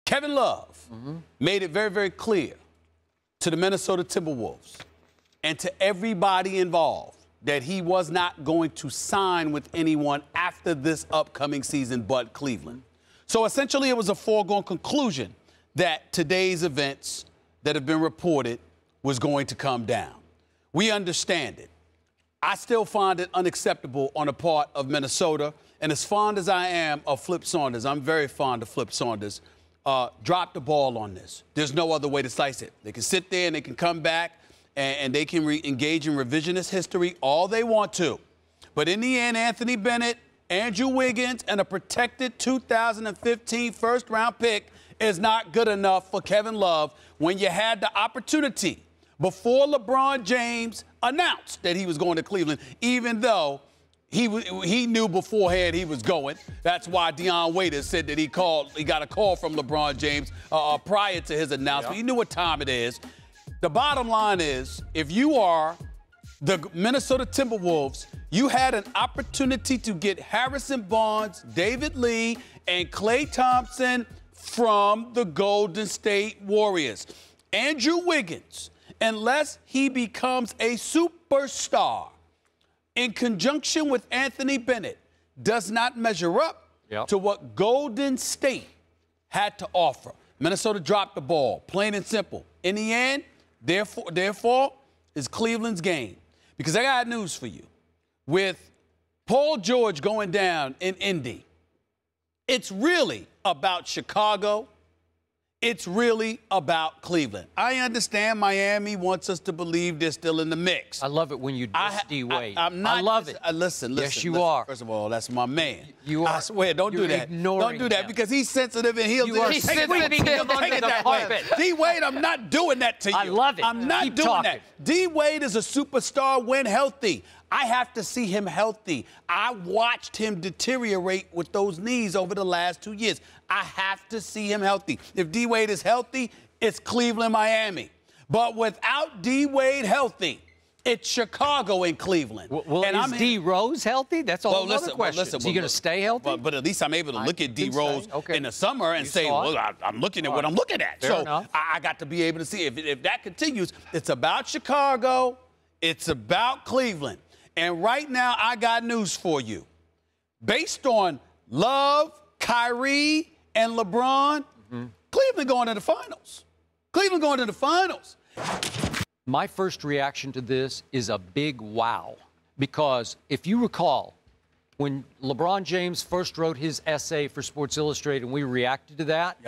Kevin Love made it very, very clear to the Minnesota Timberwolves and to everybody involved that he was not going to sign with anyone after this upcoming season but Cleveland. So essentially it was a foregone conclusion that today's events that have been reported was going to come down. We understand it. I still find it unacceptable on the part of Minnesota. And as fond as I am of Flip Saunders, I'm very fond of Flip Saunders, drop the ball on this. There's no other way to slice it. They can sit there and they can come back and they can engage in revisionist history all they want to. But in the end, Anthony Bennett, Andrew Wiggins, and a protected 2015 first-round pick is not good enough for Kevin Love when you had the opportunity before LeBron James announced that he was going to Cleveland, even though he knew beforehand he was going. That's why Dion Waiters said that he got a call from LeBron James prior to his announcement. He knew what time it is. The bottom line is, if you are the Minnesota Timberwolves, you had an opportunity to get Harrison Barnes, David Lee, and Klay Thompson from the Golden State Warriors. Andrew Wiggins, unless he becomes a superstar in conjunction with Anthony Bennett, does not measure up to what Golden State had to offer. Minnesota dropped the ball, plain and simple. In the end, therefore, is Cleveland's game. Because I got news for you. With Paul George going down in Indy, it's really about Chicago. It's really about Cleveland. I understand Miami wants us to believe they're still in the mix. I love it when you diss D-Wade. I'm not. I love it. Listen. Yes, you are. First of all, that's my man. You are. I swear, don't do that. Don't do that him. because he's sensitive and he'll take it that way. D-Wade, I'm not doing that to you. I love it. I'm not doing that. D-Wade is a superstar when healthy. I have to see him healthy. I watched him deteriorate with those knees over the last 2 years. I have to see him healthy. If D-Wade is healthy, it's Cleveland, Miami. But without D-Wade healthy, it's Chicago and Cleveland. Well, is D. Rose healthy? That's a whole other question. Is he going to stay healthy? But at least I'm able to look at D. Rose in the summer and say, well, I'm looking at what I'm looking at. Fair enough. I got to be able to see. If that continues, it's about Chicago. It's about Cleveland. And right now, I got news for you. Based on Love, Kyrie, and LeBron, Cleveland going to the finals. Cleveland going to the finals. My first reaction to this is a big wow. Because if you recall, when LeBron James first wrote his essay for Sports Illustrated and we reacted to that,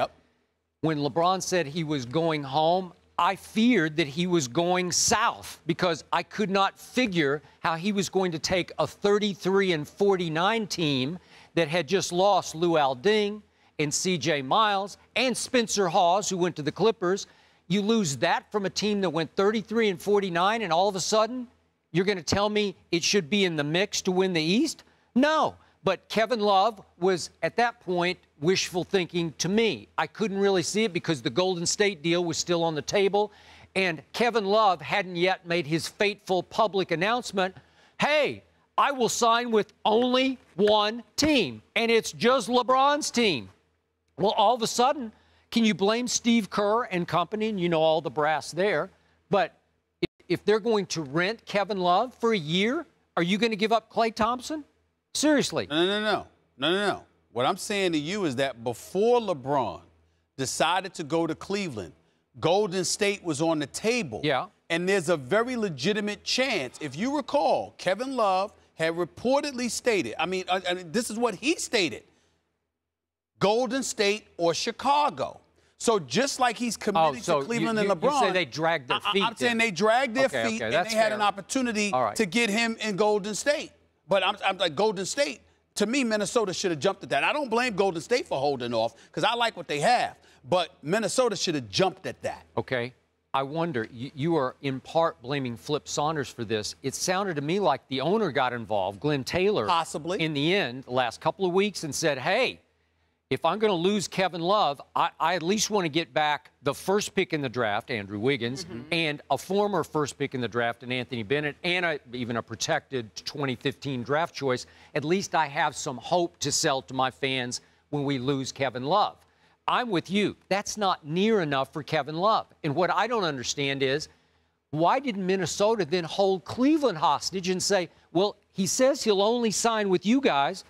when LeBron said he was going home, I feared that he was going south because I could not figure how he was going to take a 33-49 team that had just lost Luol Deng and C.J. Miles and Spencer Hawes, who went to the Clippers. You lose that from a team that went 33-49, and all of a sudden you're going to tell me it should be in the mix to win the East? No. But Kevin Love was, at that point, wishful thinking to me. I couldn't really see it because the Golden State deal was still on the table, and Kevin Love hadn't yet made his fateful public announcement, hey, I will sign with only one team, and it's just LeBron's team. Well, all of a sudden, can you blame Steve Kerr and company, and you know all the brass there, but if they're going to rent Kevin Love for a year, are you going to give up Klay Thompson? Seriously. No. What I'm saying to you is that before LeBron decided to go to Cleveland, Golden State was on the table. And there's a very legitimate chance. If you recall, Kevin Love had reportedly stated, I mean, this is what he stated, Golden State or Chicago. So just like he's committed to Cleveland and LeBron. You say they dragged their feet. I'm saying they dragged their feet and they had an opportunity to get him in Golden State. But I'm like, Golden State, to me, Minnesota should have jumped at that. I don't blame Golden State for holding off because I like what they have. But Minnesota should have jumped at that. Okay. I wonder, you are in part blaming Flip Saunders for this. It sounded to me like the owner got involved, Glenn Taylor, possibly in the end, the last couple of weeks, and said, hey, if I'm going to lose Kevin Love, I at least want to get back the first pick in the draft, Andrew Wiggins, and a former first pick in the draft in Anthony Bennett, and even a protected 2015 draft choice. At least I have some hope to sell to my fans when we lose Kevin Love. I'm with you. That's not near enough for Kevin Love. And what I don't understand is, why did Minnesota then hold Cleveland hostage and say, well, he says he'll only sign with you guys.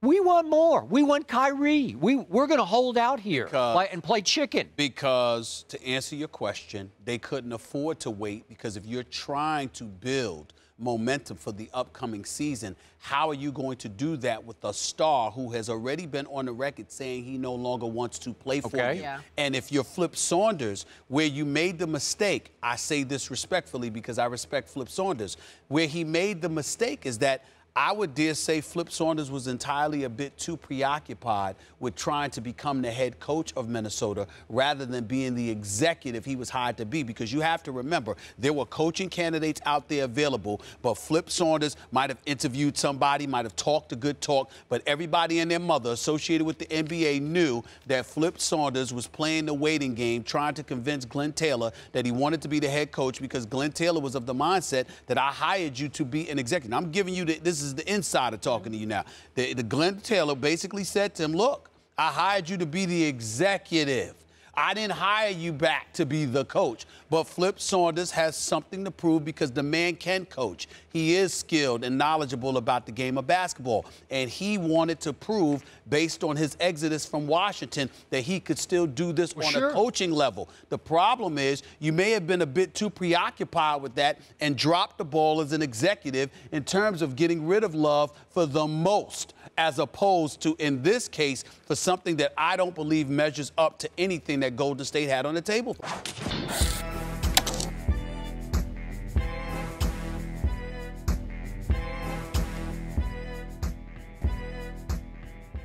We want more. We want Kyrie. We're going to hold out here and play chicken. Because, to answer your question, they couldn't afford to wait, because if you're trying to build momentum for the upcoming season, how are you going to do that with a star who has already been on the record saying he no longer wants to play for you? Yeah. And if you're Flip Saunders, where you made the mistake, I say this respectfully because I respect Flip Saunders, where he made the mistake is that I would dare say Flip Saunders was entirely a bit too preoccupied with trying to become the head coach of Minnesota rather than being the executive he was hired to be, because you have to remember there were coaching candidates out there available, but Flip Saunders might have interviewed somebody, might have talked a good talk, but everybody and their mother associated with the NBA knew that Flip Saunders was playing the waiting game, trying to convince Glenn Taylor that he wanted to be the head coach, because Glenn Taylor was of the mindset that I hired you to be an executive. I'm giving you this is the insider talking to you now. The Glenn Taylor basically said to him, look, I hired you to be the executive. I didn't hire you back to be the coach. But Flip Saunders has something to prove, because the man can coach. He is skilled and knowledgeable about the game of basketball. And he wanted to prove, based on his exodus from Washington, that he could still do this on a coaching level. The problem is you may have been a bit too preoccupied with that and dropped the ball as an executive in terms of getting rid of Love for the most, as opposed to, in this case, for something that I don't believe measures up to anything that Golden State had on the table.